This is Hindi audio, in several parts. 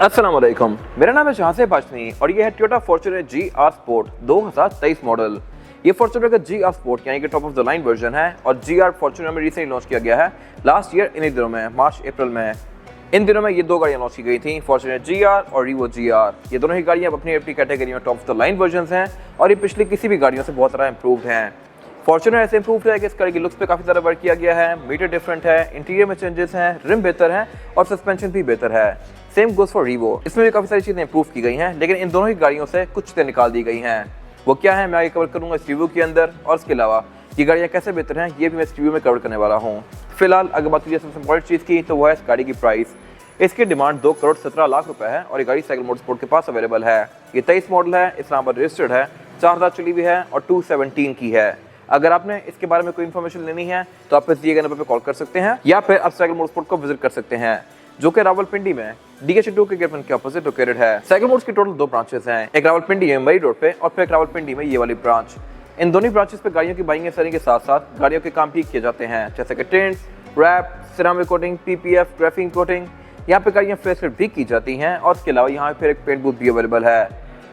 अस्सलाम वालेकुम, मेरा नाम है जहां से बाशनी और ये है Toyota Fortuner GR sport 2023 model. ये फॉर्च्यूनर का GR स्पोर्ट यानी कि top of the line version है और GR फॉर्च्यूनर में रिसेंटली लॉन्च किया गया है लास्ट ईयर इन्हीं दिनों में, मार्च अप्रैल में। इन दिनों में ये दो गाड़ियां लॉन्च की गई थी, फॉर्च्यूनर GR और रीवो GR। ये दोनों ही गाड़ियां अपनी कैटेगरी में top of the line version हैं और ये पिछली किसी भी गाड़ियों से बहुत ज़्यादा इंप्रूव्ड हैं। फॉर्च्यूनर ऐसे इंप्रूव है कि इस गाड़ी की लुक्स पे काफ़ी ज़्यादा वर्क किया गया है, मीटर डिफरेंट है, इंटीरियर में चेंजेस हैं, रिम बेहतर है और सस्पेंशन भी बेहतर है। सेम गोज फॉर रीवो, इसमें भी काफ़ी सारी चीज़ें इंप्रूव की गई हैं, लेकिन इन दोनों ही गाड़ियों से कुछ चीज़ें निकाल दी गई हैं। वो क्या है मैं आगे कवर करूँगा इस रिव्यू के अंदर, और इसके अलावा ये गाड़ियाँ कैसे बेहतर हैं ये भी मैं इस रिव्यू में कवर करने वाला हूँ। फिलहाल अगर बात कीजिए सबसे इंपॉर्टेंट चीज़ की तो वह है इस गाड़ी की प्राइस। इसकी डिमांड 2,17,00,000 रुपए है और ये गाड़ी साइकिल मोटरस्पोर्ट के पास अवेलेबल है। ये 23 मॉडल है, इस्लामाबाद रजिस्टर्ड है, 4000 चली हुई है और 217 की है। अगर आपने इसके बारे में कोई इन्फॉर्मेशन लेनी है तो आप इस दिए गए नंबर पर कॉल कर सकते हैं या फिर आप साइकिल मोटरस्पोर्ट को विजिट कर सकते हैं, जो कि रावलपिंडी में DH2 के गेटमैन के ऑपोजिट लोकेटेड है। साइकिल मोटर्स की टोटल 2 ब्रांचेस हैं, एक रावलपिंडी में मई रोड पे और फिर एक रावलपिंडी में ये वाली ब्रांच। इन दोनों ब्रांचेस पे गाड़ियों की बाइंग एंड सेलिंग के साथ साथ गाड़ियों के काम भी किए जाते हैं, जैसे कि tint, wrap, ceramic coating, PPF, graphene coating. यहाँ पे गाड़ियाँ फेसलिफ्ट भी की जाती हैं और इसके अलावा यहाँ फिर एक पेंट बूथ भी अवेलेबल है।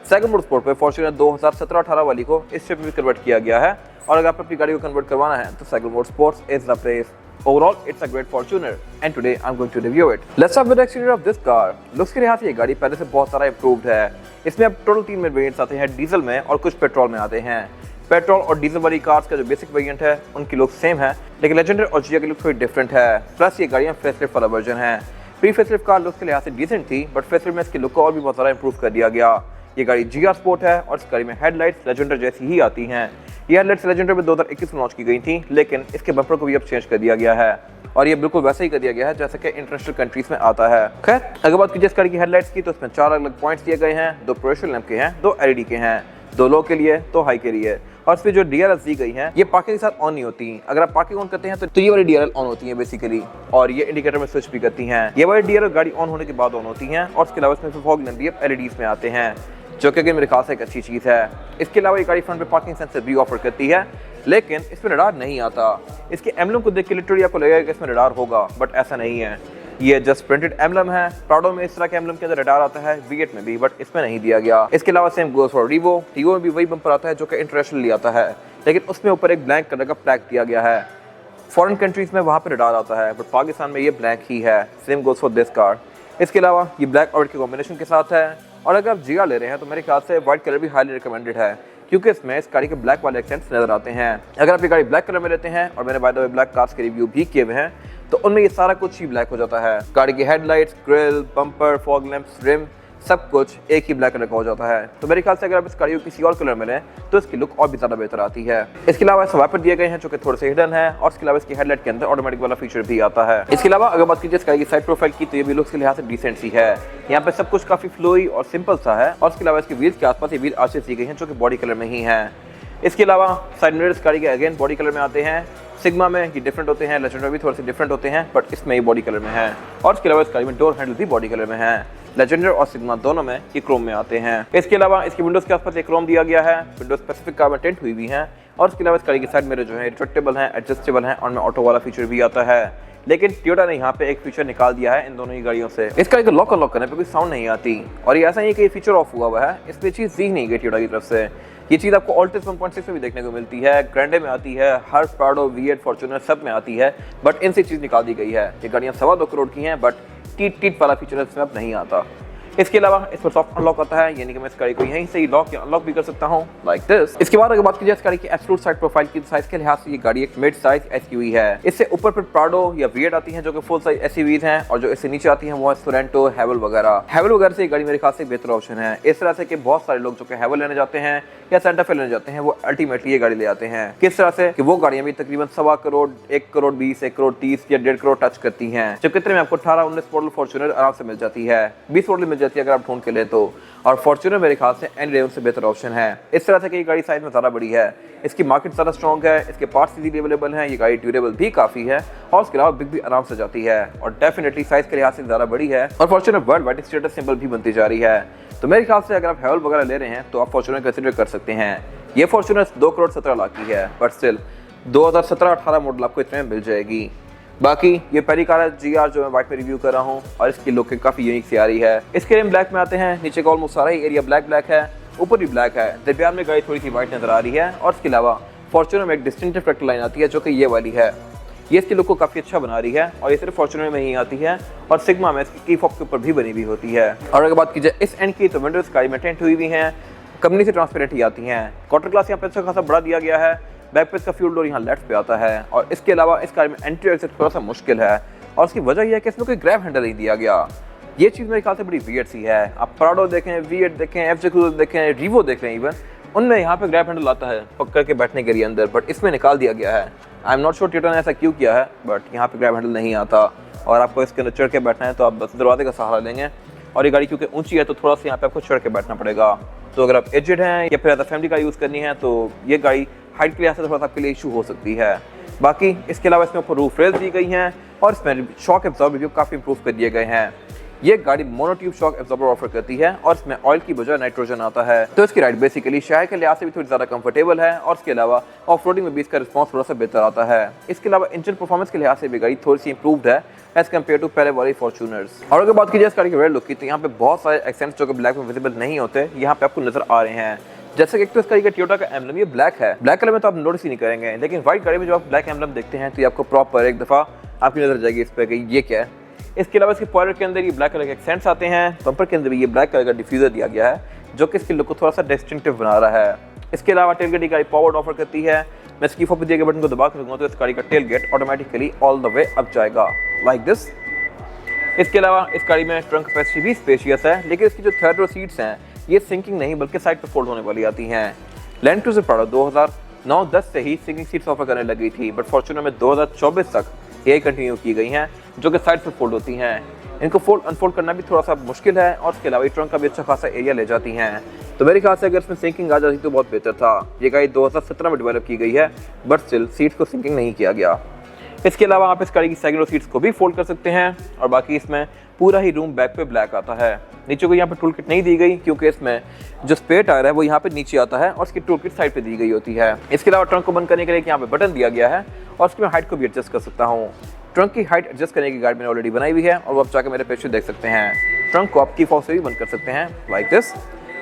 साइकिल मोटरस्पोर्ट पे फॉर्च्यूनर 2017-18 वाली को इस शेप में कन्वर्ट किया गया है और अगर आप अपनी गाड़ी को कन्वर्ट करवाना है तो cycle motorsports is the place. Overall, it's a great Fortuner, and today I'm going to review it. Let's start with the exterior of this car. Looks के लिहाज से ये गाड़ी पहले से बहुत सारा improved है। इसमें अब टोटल 3 वेरिएंट्स आते हैं, डीजल में और कुछ पेट्रोल में आते हैं। पेट्रोल और डीजल वाली कार्स का जो बेसिक वेरिएंट है उनकी लुक सेम है, लेकिन लेजेंडर और GR की लुक थोड़ी डिफरेंट है। प्लस ये गाड़ियाँ फेसलिफ्ट वाला वर्जन है। प्री फेसलिफ्ट कार लुक्स के लिहाज से डिसेंट थी, बट फेसलिफ्ट में इसकी लुक को और भी बहुत सारा इंप्रूव कर दिया गया। ये गाड़ी GR स्पोर्ट है और इस गाड़ी में हेडलाइट्स लेजेंडर जैसी ही आती हैं। ये हेडलाइट्स लेजेंडर में 2021 में लॉन्च की गई थी, लेकिन इसके बम्पर को भी अब चेंज कर दिया गया है और ये बिल्कुल वैसा ही कर दिया गया है जैसे कि इंटरनेशनल कंट्रीज में आता है। खैर अगर बात कीजिए इस गाड़ी की हेडलाइट्स की तो इसमें 4 अलग पॉइंट्स दिए गए हैं, 2 प्रोफेशनल लैंप के हैं, 2 LED के हैं, 2 लो के लिए, 2 हाई के लिए। और इसमें जो DRLs दी गई हैं ये पार्किंग के साथ ऑन नहीं होती। अगर आप पार्किंग ऑन करते हैं तो ये वाली DRL ऑन होती है बेसिकली, और ये इंडिकेटर में स्विच भी करती हैं। ये वाली DRL गाड़ी ऑन होने के बाद ऑन होती हैं और इसके अलावा इसमें फॉग लैंप भी अब LEDs में आते हैं, जो कि मेरे ख्याल से एक अच्छी चीज़ है। इसके अलावा ये गाड़ी फ्रंट पे पार्किंग सेंसर भी ऑफर करती है, लेकिन इसमें रडार नहीं आता। इसके एम्बलम को देख के लिटरली आपको लगेगा कि इसमें रडार होगा, बट ऐसा नहीं है। ये जस्ट प्रिंटेड एम्बलम है। प्राडो में इस तरह के एम्बलम के अंदर रडार आता है, V8 में भी, बट इसमें नहीं दिया गया। इसके अलावा सेम गोज फॉर रीवो में भी वही बम्पर आता है जो कि इंटरनेशनली आता है, लेकिन उसमें ऊपर एक ब्लैक कलर का फ्लैग दिया गया है। फॉरेन कंट्रीज में वहाँ पर रडार आता है, बट पाकिस्तान में ये ब्लैक ही है। Same goes for this car. इसके अलावा ये ब्लैक और के कॉम्बिनेशन के साथ है, और अगर आप GR ले रहे हैं तो मेरे ख्याल से व्हाइट कलर भी हाईली रिकमेंडेड है, क्योंकि इसमें इस गाड़ी के ब्लैक वाले एक्सेंट्स नजर आते हैं। अगर आप ये गाड़ी ब्लैक कलर में लेते हैं, और मैंने by the way black cars के रिव्यू भी किए हुए हैं, तो उनमें ये सारा कुछ ही ब्लैक हो जाता है। गाड़ी की headlights, grille, bumper, fog lamps, rim, सब कुछ एक ही ब्लैक कलर का हो जाता है। तो मेरे ख्याल से अगर आप इस गाड़ी को किसी और कलर में लें तो इसकी लुक और भी ज़्यादा बेहतर आती है। इसके अलावा इस वाइपर दिए गए हैं जो कि थोड़े से हिडन है, और इसके अलावा इसकी हेडलाइट के अंदर ऑटोमेटिक वाला फीचर भी आता है। इसके अलावा अगर बात कीजिए इस गाड़ी की साइड प्रोफाइल की तो ये भी लुक्स के लिहाज से डिसेंट सी है। यहाँ पे सब कुछ काफ़ी फ्लोई और सिंपल सा है, और इसके अलावा इसके व्हील्स के आसपास ये व्हील आर्चेस दी गई हैं जो कि बॉडी कलर में ही हैं। इसके अलावा साइड मिरर इस गाड़ी के अगेन बॉडी कलर में आते हैं। सिग्मा में ये डिफरेंट होते हैं, लेजेंडर भी थोड़े से डिफरेंट होते हैं, बट इसमें ये बॉडी कलर में है। और इसके अलावा इस गाड़ी में डोर हैंडल भी बॉडी कलर में है। लेजेंडर और सिग्मा दोनों में ये क्रोम में आते हैं। इसके अलावा इसकी विंडोज के आसपास एक क्रोम दिया गया है, विंडो स्पेसिफिक कार में टेंट हुई हुई है। और इसके अलावा इस गाड़ी की साइड मिरर जो है रिट्रैक्टेबल है, एडजस्टेबल है, और में ऑटो वाला फीचर भी आता है। लेकिन टोयोटा ने यहाँ पे एक फीचर निकाल दिया है इन दोनों ही गाड़ियों से। इस गाड़ी को लॉक अनलॉक करने पे कोई साउंड नहीं आती, और ये ऐसा नहीं कि ये फीचर ऑफ हुआ हुआ है, इसमें चीज़ दी नहीं गई टोयोटा की तरफ से। ये चीज़ आपको ऑल्टिस 1.6 में भी देखने को मिलती है, ग्रैंडे में आती है, हर प्राडो, V8, फॉर्च्यूनर सब में आती है, बट इनसे चीज़ निकाल दी गई है। ये गाड़ियाँ 2.25 करोड़ की हैं, बट टीट वाला फीचर इसमें अब नहीं आता। इसके अलावा इस पर सॉफ्ट अनलॉक आता है, यानी कि मैं इस गाड़ी को यहीं से ही लॉक या अनलॉक भी कर सकता हूँ, लाइक दिस। इसके बाद अगर बात कीजिए इस गाड़ी की एब्सोल्यूट साइड प्रोफाइल की, साइज के लिहाज से ये गाड़ी एक मिड साइज SUV है। इससे ऊपर फिर प्राडो या V8 आती हैं जो कि फुल साइज SUVs हैं, और जो इससे नीचे आती हैं वो है सोरेंटो, हैवल वगैरह से ये गाड़ी मेरे ख्याल से बेहतर ऑप्शन है। इस तरह से कि बहुत सारे लोग जो कि हैवल लेने जाते हैं या सेंटा फे लेने जाते हैं, वो अल्टीमेटली ये गाड़ी ले आते हैं। किस तरह से कि वो गाड़ियां भी तकरीबन 2.25 करोड़, 1 करोड़ 20, 1 करोड़ 30 या 1.5 करोड़ टच करती हैं, जो कितने में आपको 18-19 मॉडल फॉर्च्यूनर आराम से मिल जाती है, 20 मॉडल मिल जाती है अगर आप ढूंढ के ले तो। और फॉर्च्यूनर मेरे ख्याल से एनी डे से बेहतर ऑप्शन है। इस तरह से कि ये गाड़ी साइज में ज़्यादा बड़ी है, इसकी मार्केट ज़्यादा स्ट्रॉन्ग है, इसके पार्ट्स इजीली अवेलेबल हैं, ये गाड़ी ड्यूरेबल भी काफ़ी है, और उसके अलावा बिग भी आराम से जाती है, और डेफिनेटली साइज के लिहाज से ज़्यादा बड़ी है। और Fortuner world wide status symbol भी बनती जा रही है। तो मेरे ख्याल से अगर आप हैवल वगैरह ले रहे हैं तो आप फॉर्च्यूनर कंसिडर कर सकते हैं। ये फॉर्च्यूनर 2.17 करोड़ की है, बट स्टिल 2017-18 मॉडल आपको इतने में मिल जाएगी। बाकी ये पहली कार है GR जो मैं व्हाइट में रिव्यू कर रहा हूँ और इसकी लुक काफी यूनिक सी आ रही है। इसके रिम ब्लैक में आते हैं, नीचे का ऑलमोस्ट सारा ही एरिया ब्लैक है, ऊपर भी ब्लैक है। दरमियान में गाड़ी थोड़ी सी व्हाइट नजर आ रही है और इसके अलावा फॉर्च्यूनर में एक डिस्टिंक्टिव ट्रैक्टर लाइन आती है जो कि ये वाली है। ये इसकी लुक को काफी अच्छा बना रही है और ये सिर्फ फॉर्च्यूनर में ही आती है और सिग्मा में इसकी की फॉब के ऊपर भी बनी हुई होती है। और अगर बात की जाए इस एंड की तो विंडोज गाड़ी में टेंट हुई हुई हैं, कंपनी से ट्रांसपेरेंट ही आती हैं। क्वार्टर ग्लास यहाँ पे अच्छा खासा बड़ा दिया गया है। बैक पे इसका फ्यूल डोर यहाँ लेफ्ट पे आता है और इसके अलावा इस कार में एंट्री एग्जिट थोड़ा सा मुश्किल है और उसकी वजह यह है कि इसमें कोई ग्रैब हैंडल नहीं दिया गया। ये चीज़ मेरे ख्याल से बड़ी वियर्ड सी है। आप प्राडो देखें, V8 देखें, FJ क्रूजर देखें, रिवो देख लें, इवन उनमें यहाँ पे ग्रैब हैंडल आता है पकड़ के बैठने के लिए अंदर, बट इसमें निकाल दिया गया है। I am not sure Toyota ने ऐसा क्यों किया है, बट यहाँ पे ग्रैब हैंडल नहीं आता और आपको इसके अंदर चढ़ के बैठना है तो आप बस दरवाजे का सहारा लेंगे और ये गाड़ी क्योंकि ऊंची है तो थोड़ा सा यहाँ पे आपको चढ़ के बैठना पड़ेगा। तो अगर आप एजेड हैं या फिर फैमिली का यूज़ करनी है तो ये गाड़ी हाइट के लिहाज से थोड़ा सा आपके लिए इशू हो सकती है। बाकी इसके अलावा इसमें ऊपर रूफ रेल्स दी गई हैं और इसमें शॉक एब्जॉर्बर भी काफ़ी इंप्रूव कर दिए गए हैं। ये गाड़ी मोनोट्यूब शॉक एब्जॉर्बर ऑफर करती है और इसमें ऑयल की बजाय नाइट्रोजन आता है, तो इसकी राइड बेसिकली शहर के लिहाज से भी थोड़ी ज़्यादा कंफर्टेबल है और इसके अलावा ऑफ रोडिंग में भी इसका रिस्पॉन्स थोड़ा सा बेहतर आता है। इसके अलावा इंजन परफॉर्मेंस के लिहाज से भी गाड़ी थोड़ी सी इंप्रूव्ड है एज कम्पेयर टू पहले वाली फॉर्च्यूनर्स। और अगर बात की जाए इस गाड़ी के रेयर लुक की तो यहाँ पे बहुत सारे एक्सेंट्स जो कि ब्लैक में विजिबल नहीं होते यहाँ पे आपको नजर आ रहे हैं। जैसे कि एक तो इस गाड़ी का टोयोटा का एम्बलम ये ब्लैक है, ब्लैक कलर में तो आप नोटिस ही नहीं करेंगे, लेकिन व्हाइट गाड़ी में जब आप ब्लैक एम्बलम देखते हैं तो ये आपको प्रॉपर एक दफ़ा आपकी नजर जाएगी इस पर कि ये क्या है। इसके अलावा इसके पॉइलर के अंदर ये ब्लैक कलर के एक्सेंट्स आते हैं, बम्पर के अंदर भी ये ब्लैक कलर का डिफ्यूजर दिया गया है जो कि इसकी लुक को थोड़ा सा डिस्टिंक्टिव बना रहा है। इसके अलावा टेल गेट गाड़ी पावर्ड ऑफर करती है। मैं इसकी फॉप दिए गए बटन को दबा कर दूंगा तो इस गाड़ी का tailgate automatically all the way up जाएगा लाइक दिस। इसके अलावा इस गाड़ी में ट्रंक कैपेसिटी भी स्पेशियस है, लेकिन इसकी जो थर्ड रो सीट्स हैं ये सिंकिंग नहीं बल्कि साइड पर फोल्ड होने वाली आती हैं। लैंड क्रूजर प्राडो 2009-10 से ही सिंकिंग सीट्स ऑफर करने लगी थी, बट फॉर्च्यूनर में 2024 तक यही कंटिन्यू की गई हैं जो कि साइड पर फोल्ड होती हैं। इनको फोल्ड अनफोल्ड करना भी थोड़ा सा मुश्किल है और इसके अलावा ट्रंक का भी अच्छा खासा एरिया ले जाती हैं। तो मेरे ख्याल से अगर इसमें सिंकिंग आ जाती तो बहुत बेहतर था। ये गाड़ी 2017 में डेवलप की गई है बट स्टिल सीट्स को सिंकिंग नहीं किया गया। इसके अलावा आप इस गाड़ी की सेकंड रो सीट्स को भी फोल्ड कर सकते हैं और बाकी इसमें पूरा ही रूम बैक पे ब्लैक आता है। नीचे को यहाँ पे टूल किट नहीं दी गई क्योंकि इसमें जो स्पेयर टायर है वो यहाँ पे नीचे आता है और इसकी टूल किट साइड पे दी गई होती है। इसके अलावा ट्रंक को बंद करने के लिए यहाँ पे बटन दिया गया है और उसकी मैं हाइट को भी एडजस्ट कर सकता हूँ। ट्रंक की हाइट एडजस्ट करने की गाइड मैंने ऑलरेडी बनाई हुई है और वो आप जाकर मेरे पेज पे देख सकते हैं। ट्रंक को आप की फॉब से भी बंद कर सकते हैं लाइक दिस।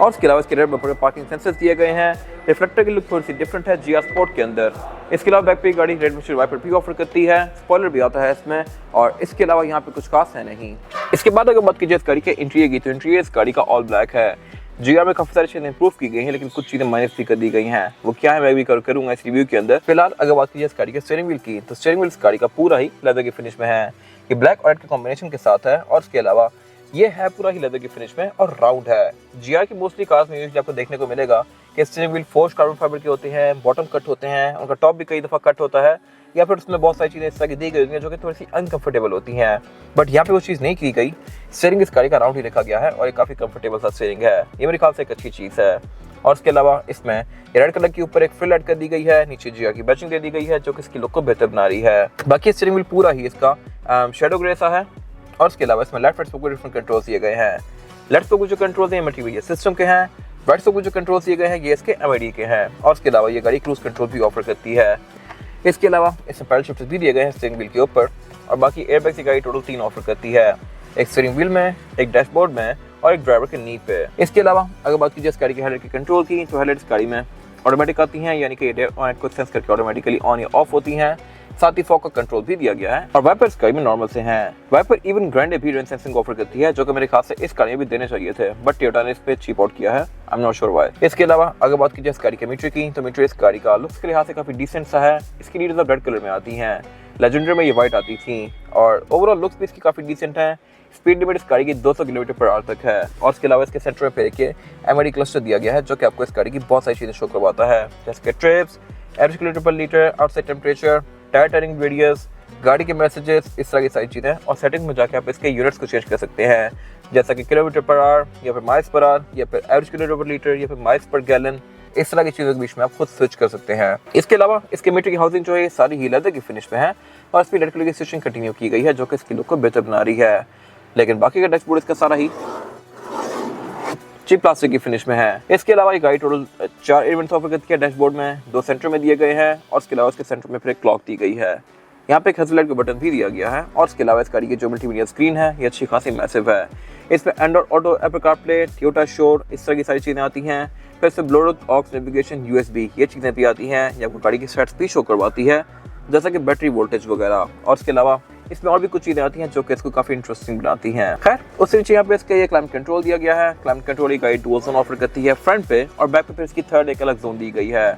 और उसके अलावा इसके रेयर बम्पर में पार्किंग सेंसर्स दिए गए हैं। रिफ्लेक्टर की लुक थोड़ी सी डिफरेंट है GR स्पोर्ट के अंदर। इसके अलावा बैक पे गाड़ी रेड विंडशील्ड वाइपर भी ऑफर करती है, स्पॉइलर भी आता है इसमें और इसके अलावा यहाँ पे कुछ खास है नहीं। इसके बाद अगर बात कीजिए इस गाड़ी के इंटीरियर की तो इंटीरियर इस गाड़ी का ऑल ब्लैक है। GR में काफी सारी चीजें इंप्रूव की गई हैं लेकिन कुछ चीजें माइनस भी कर दी गई हैं। वो क्या है मैं भी करूंगा इस रिव्यू के अंदर। फिलहाल अगर बात कीजिए इस गाड़ी के स्टीयरिंग व्हील की तो स्टीयरिंग व्हील इस गाड़ी का पूरा ही लेदर की फिनिश में है। ये ब्लैक और रेड के कॉम्बिनेशन के साथ है और इसके अलावा ये है पूरा ही लेदर की फिनिश में और राउंड है। GR की मोस्टली कार्स में यूजुअली आपको देखने को मिलेगा कि steering wheel forced carbon fibre के होते हैं, बॉटम कट होते हैं, उनका टॉप भी कई दफ़ा कट होता है या फिर उसमें बहुत सारी चीज़ें इस तरह की दी गई होती हैं जो कि थोड़ी सी अनकंफर्टेबल होती हैं। बट यहाँ पे वो चीज़ नहीं की गई। स्टीयरिंग इस गाड़ी का राउंड ही रखा गया है और ये काफ़ी कंफर्टेबल सा स्टीयरिंग है। ये मेरे ख्याल से एक अच्छी चीज़ है। और इसके अलावा इसमें रेड कलर के ऊपर एक फ्रिल ऐड कर दी गई है, नीचे GR की बैचिंग दे दी गई है जो कि इसकी लुक को बेहतर बना रही है। बाकी स्टीयरिंग व्हील पूरा ही इसका शेडो ग्रे सा है और इसके अलावा इसमें left right spoke different controls दिए गए हैं। लेफ्ट स्पोक जो कंट्रोल्स हैं मल्टीमीडिया सिस्टम के हैं, राइट स्पोक जो कंट्रोल्स दिए गए हैं ये इसके MID के हैं और इसके अलावा ये गाड़ी क्रूज कंट्रोल भी ऑफर करती है। इसके अलावा इसमें पैडल शिफ्टर्स भी दिए गए हैं स्टीयरिंग व्हील के ऊपर और बाकी एयरबैग की गाड़ी टोटल 3 ऑफर करती है, एक स्टीयरिंग व्हील में, एक डैशबोर्ड में और एक ड्राइवर के नी पे। इसके अलावा अगर बात कीजिए इस गाड़ी के हेडलाइट की कंट्रोल की तो हेडलाइट इस गाड़ी में ऑटोमेटिक आती हैं, यानी कि लाइट को सेंस करके ऑटोमेटिकली ऑन या ऑफ होती हैं। साथ ही फॉग का कंट्रोल भी दिया गया है और वाइपर इस गाड़ी में नॉर्मल से हैं। वाइपर इवन ग्रैंडे भी रेन सेंसिंग ऑफर करती है जो कि मेरे ख्याल से इस गाड़ी में भी देने चाहिए थे बट टोयोटा ने इस पे चीप आउट किया है। I am not sure why. इसके अलावा अगर बात कीजिए इस गाड़ी के मीटर की तो मीटर इस गाड़ी का लुक्स के लिहाज से काफी डिसेंट सा है। इसकी लीडर्स अब रेड कलर में आती हैं, लेजेंडर में ये व्हाइट आती थी और ओवरऑल लुक्स भी इसकी काफी डिसेंट है। स्पीड लिमिट इस गाड़ी की 200 किलोमीटर/आवर तक है और इसके अलावा इसके सेंटर में पे देखिए MID क्लस्टर दिया गया है जो कि आपको इस गाड़ी की बहुत सारी चीजें शो करवाता है जैसे कि trips, average kilometre litre, outside temperature, tyre turning radius, गाड़ी के मैसेजेस, इस तरह की सारी चीज़ें। और सेटिंग्स में जाके आप इसके यूनिट्स को चेंज कर सकते हैं जैसा कि किलोमीटर/आवर या फिर माइल्स/आवर या फिर एवरेज किलोमीटर/लीटर या फिर माइल्स/गैलन, इस तरह की चीज़ों के बीच में आप खुद स्विच कर सकते हैं। इसके अलावा इसके मीटर की हाउसिंग जो है सारी ही लेदर की फिनिश में है और इस पर रेड कलर की स्टिचिंग कंटिन्यू की गई है जो कि इसकी लुक को बेहतर बना रही है। लेकिन बाकी का डैशबोर्ड इसका सारा ही चीप प्लास्टिक की फिनिश में है। इसके अलावा ये गाड़ी टोटल 4 एलिमेंट्स ऑफर करती है डैशबोर्ड में, 2 सेंटर में दिए गए हैं और इसके अलावा इसके सेंटर में फिर एक क्लॉक दी गई है। यहाँ पे एक हेडलाइट का बटन भी दिया गया है और इसके अलावा इस गाड़ी की जो मल्टीमीडिया स्क्रीन है ये अच्छी खासी मैसिव है। इसमें Android auto, Apple CarPlay, Toyota शोर, इस तरह की सारी चीज़ें आती हैं। फिर इसमें ब्लूटूथ, ऑक्स, नेविगेशन, USB ये चीज़ें भी आती हैं। ये आपको गाड़ी की स्टैट्स भी शो करवाती है, जैसा कि बैटरी वोल्टेज वगैरह। और इसके अलावा इसमें और भी कुछ चीज़ें आती हैं जो कि इसको काफ़ी इंटरेस्टिंग बनाती हैं। खैर, उससे नीचे यहाँ पे इसका ये क्लाइमेट कंट्रोल दिया गया है। क्लाइमेट कंट्रोल ये गाड़ी डुअल जोन ऑफर करती है फ्रंट पे, और बैक पे फिर इसकी थर्ड एक अलग जोन दी गई है।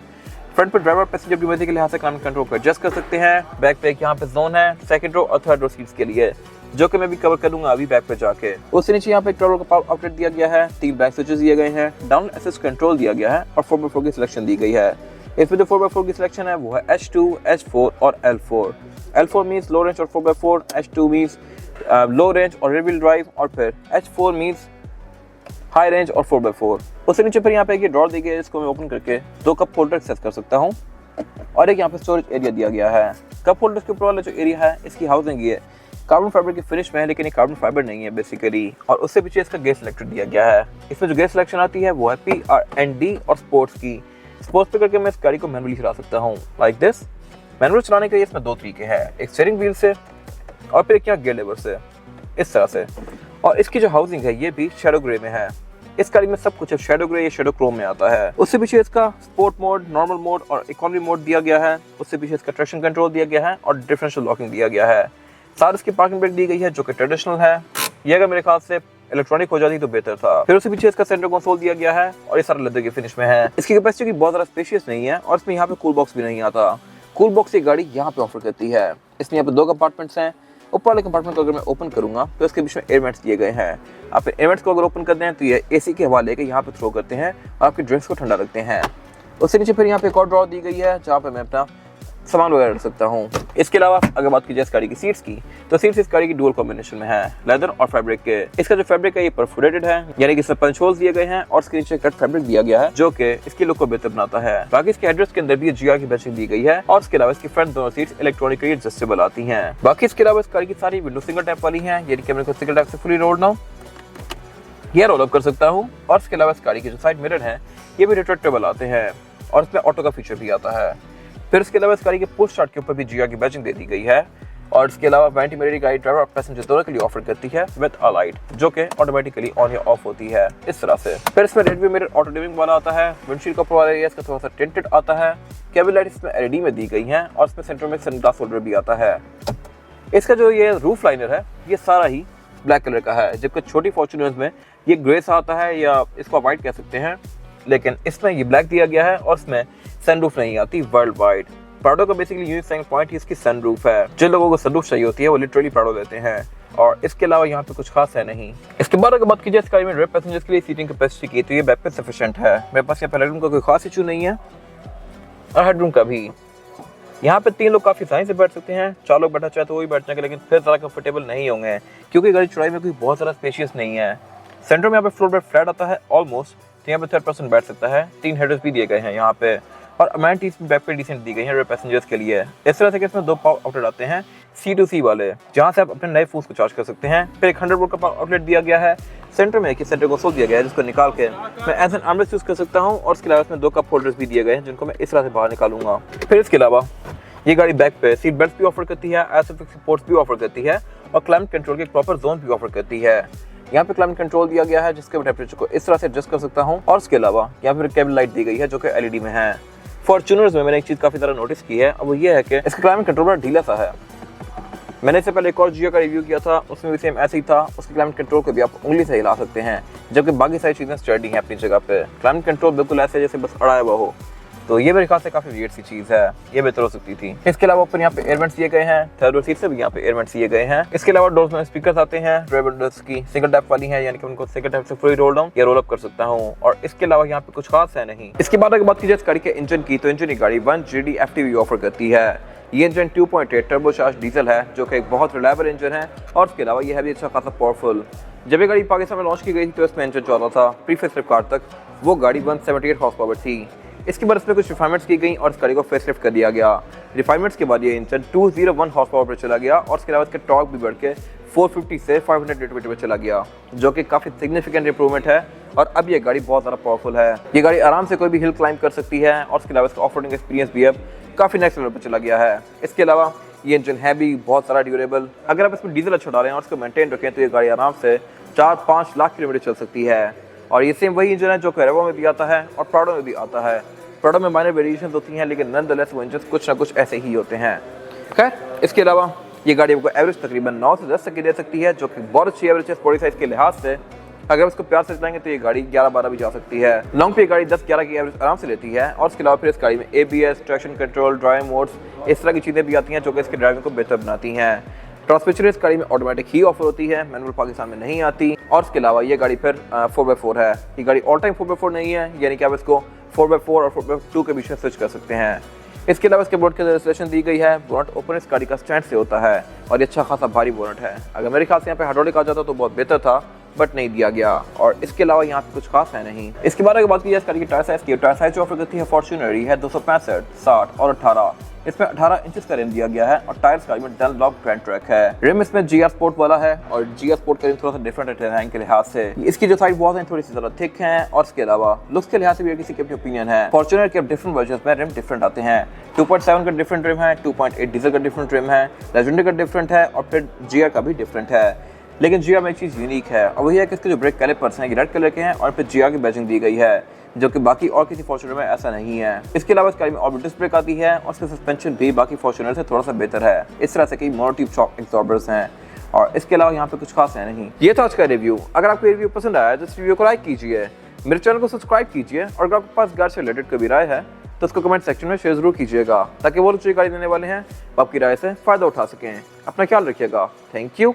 फ्रंट पे ड्राइवर पैसेंजर की मर्जी के लिहाज से क्लाइमेट कंट्रोल को एडजस्ट कर सकते हैं। बैक पे एक यहाँ पे जोन है सेकंड रो और थर्ड रो सीट्स के लिए, जो कि मैं भी कवर करूंगा अभी बैक पे जाके। उससे नीचे यहाँ पे 12 का पावर आउटलेट दिया गया है, 3 बैक स्विचेस दिए गए हैं, डाउन असिस्ट कंट्रोल दिया गया है और 4x4 की सिलेक्शन दी गई है। इसमें जो 4x4 की सिलेक्शन है वो है H2, H4 और L4। L4 means low range और 4x4, H2 means low range और रियर व्हील ड्राइव, और फिर H4 मीन्स हाई रेंज और 4x4। उससे नीचे पर यहाँ पे एक ड्रॉर दी गई है, इसको मैं ओपन करके 2 कप होल्डर एक्सेस कर सकता हूँ, और एक यहाँ पे स्टोरेज एरिया दिया गया है। कप होल्डर के ऊपर वाला जो एरिया है इसकी हाउसिंग ये कार्बन फाइबर की फिनिश में है, लेकिन ये कार्बन फाइबर नहीं है बेसिकली। और उससे पीछे इसका गेयर सिलेक्टर दिया गया है। इसमें जो गेयर सिलेक्शन आती है वो है PRND और स्पोर्ट्स की। स्पोर्ट्स पे करके मैं इस गाड़ी को मैनुअली चला सकता हूँ लाइक दिस। मैनुअल चलाने के लिए इसमें 2 तरीके हैं, एक स्टीयरिंग व्हील से और फिर एक यहाँ गियर लेवर से, इस तरह से। और इसकी जो हाउसिंग है ये भी शैडो ग्रे में है। इस गाड़ी में सब कुछ शैडो ग्रे या शैडो क्रोम में आता है। उससे पीछे इसका स्पोर्ट मोड, नॉर्मल मोड और इकोनॉमी मोड दिया गया है। उससे पीछे इसका ट्रैक्शन कंट्रोल दिया गया है और डिफरेंशियल लॉकिंग दिया गया है। साथ इसकी पार्किंग ब्रेक दी गई है जो कि ट्रेडिशनल है। ये अगर मेरे ख्याल से इलेक्ट्रॉनिक हो जाती तो बेहतर था। फिर उसके पीछे इसका सेंटर कंसोल दिया गया है और ये सारा लेदर की फिनिश में है। इसकी कैपेसिटी बहुत ज़्यादा स्पेशियस नहीं है और इसमें यहाँ पे कूल बॉक्स भी नहीं आता। कूल बॉक्स ये गाड़ी यहाँ पे ऑफर करती है। इसमें यहाँ पे 2 कंपार्टमेंट्स हैं। ऊपर वाले कंपार्टमेंट को अगर मैं ओपन करूंगा तो इसके बीच में एयरमेंट्स दिए गए हैं। आप एयरमेंट्स को अगर ओपन करते हैं तो ये AC की हवा लेकर यहाँ पे थ्रो करते हैं और आपकी ड्रिंक्स को ठंडा रखते हैं। उससे नीचे फिर यहाँ पे एक और ड्रॉर दी गई है जहाँ पे मैं अपना सामान वगैरह रख सकता हूँ। इसके अलावा अगर बात की जाए इस गाड़ी की सीट्स की, तो सीट्स इस गाड़ी की डुअल कॉम्बिनेशन में है, लेदर और फैब्रिक के। इसका जो फैब्रिक है ये परफोरेटेड है, यानी कि इसमें पंच होल्स दिए गए हैं और इसके नीचे कट फैब्रिक दिया गया है जो कि इसकी लुक को बेहतर बनाता है। बाकी इसके हेडरेस्ट के अंदर भी GR की बैचिंग दी गई है और इसके अलावा इसकी फ्रंट दोनों सीट्स इलेक्ट्रॉनिकली एडजस्टेबल आती हैं। बाकी इसके अलावा इस गाड़ी की सारी विंडो सिंगल टैप वाली है, यानी कि मैं इसको सिंगल टैप से फुली रोल डाउन ये रोल अप कर सकता हूँ। और इसके अलावा इस गाड़ी के जो साइड मिरर है ये भी रिट्रैक्टेबल आते हैं और इसमें ऑटो का फीचर भी आता है। फिर इसके अलावा इस गाड़ी के पुश स्टार्ट के ऊपर भी GR की बैचिंग दे दी गई है। और इसके अलावा वेंटी मेरी गाड़ी ड्राइवर और पैसेंजर दोनों के लिए ऑफर करती है विद अ लाइट, जो कि ऑटोमेटिकली ऑन या ऑफ होती है इस तरह से। फिर इसमें red view mirror auto dimming वाला आता है। विंडशील्ड का ऊपर वाला एरिया इसका थोड़ा सा टिंटेड आता है। केबल लाइट इसमें LED में दी गई है और इसमें सेंटर में सनग्लास होल्डर भी आता है। इसका जो ये रूफ लाइनर है ये सारा ही ब्लैक कलर का है, जबकि छोटी फॉर्च्यूनर्स में ये ग्रे सा आता है या इसको व्हाइट कह सकते हैं, लेकिन इसमें ये ब्लैक दिया गया है और इसमें सनरूफ नहीं आती वर्ल्ड वाइड। प्राडो का बेसिकली यूनिक सेलिंग पॉइंट ही इसकी सनरूफ है। जिन लोगों को सनरूफ चाहिए होती है वो लिटरली प्राडो लेते हैं, और इसके अलावा यहाँ पे कुछ खास है नहीं। इसके बाद अगर बात की जाए इस गाड़ी में रेयर पैसेंजर्स के लिए सीटिंग कैपेसिटी की, तो ये बैक पे सफिशिएंट है। मेरे पास यहाँ पे हेडरूम का कोई खास इशू नहीं है और हेडरूम का भी। यहाँ पे 3 लोग काफी आसानी से बैठ सकते हैं, 4 लोग बैठा चाहे तो वो भी बैठ जाएंगे, लेकिन फिर ज़्यादा कंफर्टेबल नहीं होंगे क्योंकि गाड़ी चौड़ाई में कोई बहुत ज़्यादा स्पेशियस नहीं है। सेंटर में यहाँ पे फ्लोर बेड फ्लैट आता है ऑलमोस्ट, तो यहाँ पे 3rd पर्सन बैठ सकता है। 3 हेडर्स भी दिए गए हैं यहाँ पे और अमेनिटीज बैक पे डिसेंट दी गई है रेयर पैसेंजर्स के लिए। इस तरह से कि इसमें 2 पावर आउटलेट आते हैं C2C वाले, जहाँ से आप अपने नए फोन्स को चार्ज कर सकते हैं। फिर एक 100 वोल्ट का पावर आउटलेट दिया गया है। सेंटर में एक सेंटर कंसोल दिया गया है जिसको निकाल के मैं एज एन आर्मरेस्ट यूज कर सकता हूँ, और इसके अलावा इसमें 2 कप होल्डर्स भी दिए गए हैं जिनको मैं इस तरह से बाहर निकालूंगा। फिर इसके अलावा ये गाड़ी बैक पे सीट बेल्ट भी ऑफर करती है, एसएफएक्स सपोर्ट्स भी ऑफर करती है और क्लाइमेट कंट्रोल के प्रॉपर जोन भी ऑफर करती है। यहाँ पे क्लाइमेट कंट्रोल दिया गया है जिसके टेम्परेचर को इस तरह से एडजस्ट कर सकता हूँ, और इसके अलावा यहाँ पे केबल लाइट दी गई है जो कि LED में है। फॉर्च्यूनर्स में मैंने एक चीज़ काफ़ी ज़्यादा नोटिस की है, और वो ये है कि इसका क्लाइमेट कंट्रोल बड़ा ढीला सा है। मैंने इससे पहले एक और GR का रिव्यू किया था, उसमें भी सेम ऐसे ही था। उसके क्लाइमेट कंट्रोल को भी आप उंगली से हिला सकते हैं, जबकि बाकी सारी चीज़ें स्टडी हैं अपनी जगह पे। क्लाइमेट कंट्रोल बिल्कुल ऐसे जैसे बस अड़ाया हुआ हो, तो ये मेरे ख्याल से काफ़ी वियर्ड सी चीज़ है, ये बेहतर हो सकती थी। इसके अलावा ऊपर यहाँ पे एयरवेंट्स दिए गए हैं, 3rd रो सीट से भी यहाँ पे एयरवेंट्स दिए गए हैं। इसके अलावा डोर्स में स्पीकर्स आते हैं, रेयर विंडोज की सिंगल टैप वाली है, यानी कि उनको सिंगल टैप से फुली रोल डाउन या रोल अप कर सकता हूँ। और इसके अलावा यहाँ पे कुछ खास है नहीं। इसके बाद अगर बात की जाए इस गाड़ी के इंजन की, तो इंजन गाड़ी 1GD FTV ऑफर करती है। ये इंजन 2.8 टर्बोचार्ज डीजल है जो कि एक बहुत रिलायबल इंजन है, और इसके अलावा ये है भी अच्छा खासा पावरफुल। जब ये गाड़ी पाकिस्तान में लॉन्च की गई थी तो इसमें इंजन चौथा था। प्री-फेसलिफ्ट कार तक वो गाड़ी 178 हॉर्स पावर थी। इसके बाद इसमें कुछ रिफाइनमेंट्स की गई और इस गाड़ी को फेसलिफ्ट कर दिया गया। रिफाइनमेंट्स के बाद ये इंजन 201 हॉर्स पावर पर चला गया, और इसके अलावा इसका टॉर्क भी बढ़ के 450 से 500 न्यूटन मीटर पर चला गया, जो कि काफ़ी सिग्निफिकेंट इंप्रूवमेंट है। और अब ये गाड़ी बहुत ज़्यादा पावरफुल है। ये गाड़ी आराम से कोई भी हिल क्लाइंब कर सकती है, और इसके अलावा इसका ऑफ रोडिंग एक्सपीरियंस भी अब काफ़ी नेक्स्ट लेवल पर चला गया है। इसके अलावा ये इंजन है भी बहुत सारा ड्यूरेबल। अगर आप इसमें डीजल अच्छा डालें और उसको मेंटेन रखें तो ये गाड़ी आराम से 4-5 लाख किलोमीटर चल सकती है। और ये सेम वही इंजन है जो कैरेवा में भी आता है और प्राडो में भी आता है। प्राडो में माइनर वेरिएशन होती हैं, लेकिन नॉनदलेस वो इंजन कुछ ना कुछ ऐसे ही होते हैं। खैर, इसके अलावा ये गाड़ी आपको एवरेज तकरीबन 9 से 10 तक की दे सकती है, जो कि बहुत अच्छी एवरेज है स्पोर्टी साइज के लिहाज से। अगर उसको प्यार से चलाएंगे तो ये गाड़ी 11-12 भी जा सकती है। लॉन्ग पे ये गाड़ी 10-11 की एवरेज आराम से लेती है। और इसके अलावा फिर इस गाड़ी में ABS, traction control, drive modes, इस तरह की चीज़ें भी आती हैं जो कि इसकी ड्राइविंग को बेहतर बनाती हैं। ट्रांसमिशन इस गाड़ी में ऑटोमेटिक ही ऑफर होती है, मैनुअल पाकिस्तान में नहीं आती। और इसके अलावा ये गाड़ी फिर 4x4 है। ये गाड़ी ऑल टाइम 4x4 नहीं है, यानी कि आप इसको 4x4 और 4x2 के बीच में स्विच कर सकते हैं। इसके अलावा इसके बोनट की रजिस्ट्रेशन दी गई है। बोनट ओपन इस गाड़ी का स्टैंड से होता है और ये अच्छा खासा भारी बोनट है। अगर मेरे ख्याल से यहाँ पे हाइड्रोलिक आ जाता तो बहुत बेहतर था, बट नहीं दिया गया। और इसके अलावा यहाँ पे कुछ खास है नहीं। इसके बारे में बात की जाए इस गाड़ी की टायर साइज की, टायर साइज जो ऑफर करती है फॉर्च्यूनर है 265, 60 और 18। इसमें 18 इंचेस का रिम दिया गया है और टायर्स गाड़ी में डनलॉप ग्रैंड ट्रैक है। रिम इसमें GR स्पोर्ट वाला है और GR स्पोर्ट का रिम थोड़ा सा डिफरेंट है डिजाइन के लिहाज से। इसकी जो साइड वॉल्स हैं थोड़ी सी ज्यादा थिक हैं और इसके अलावा लुक्स के लिहाज से भी किसी की अपनी ओपिनियन है। फॉर्च्यूनर के डिफरेंट वर्जन में रिम डिफरेंट आते हैं। 2.7 का डिफरेंट रिम है, 2.8 डीजल का डिफरेंट रिम है, लेजेंडरी का डिफरेंट है और फिर GR का भी डिफरेंट है। लेकिन GR में एक चीज़ यूनिक है और वही है कि इसके जो ब्रेक कैलिपर्स हैं रेड कलर के हैं और फिर GR की बैजिंग दी गई है, जो कि बाकी और किसी फॉर्च्यूनर में ऐसा नहीं है। इसके अलावा इस गाड़ी में ऑर्बिट डिस्क ब्रेक आती है और इसका सस्पेंशन भी बाकी फॉर्च्यूनर से थोड़ा सा बेहतर है। इस तरह से कई मोनोटिप शॉक एब्जॉर्बर्स हैं और इसके अलावा यहाँ पे कुछ खास है नहीं। ये था आज का रिव्यू। अगर आपको रिव्यू पसंद आया तो इस वीडियो को लाइक कीजिए, मेरे चैनल को सब्सक्राइब कीजिए और अगर आपके पास गाड़ी से रिलेटेड कोई राय है तो उसको कमेंट सेक्शन में शेयर जरूर कीजिएगा, ताकि वो लोग जो गाड़ी देने वाले हैं वो आपकी राय से फायदा उठा सकें। अपना ख्याल रखिएगा। Thank you.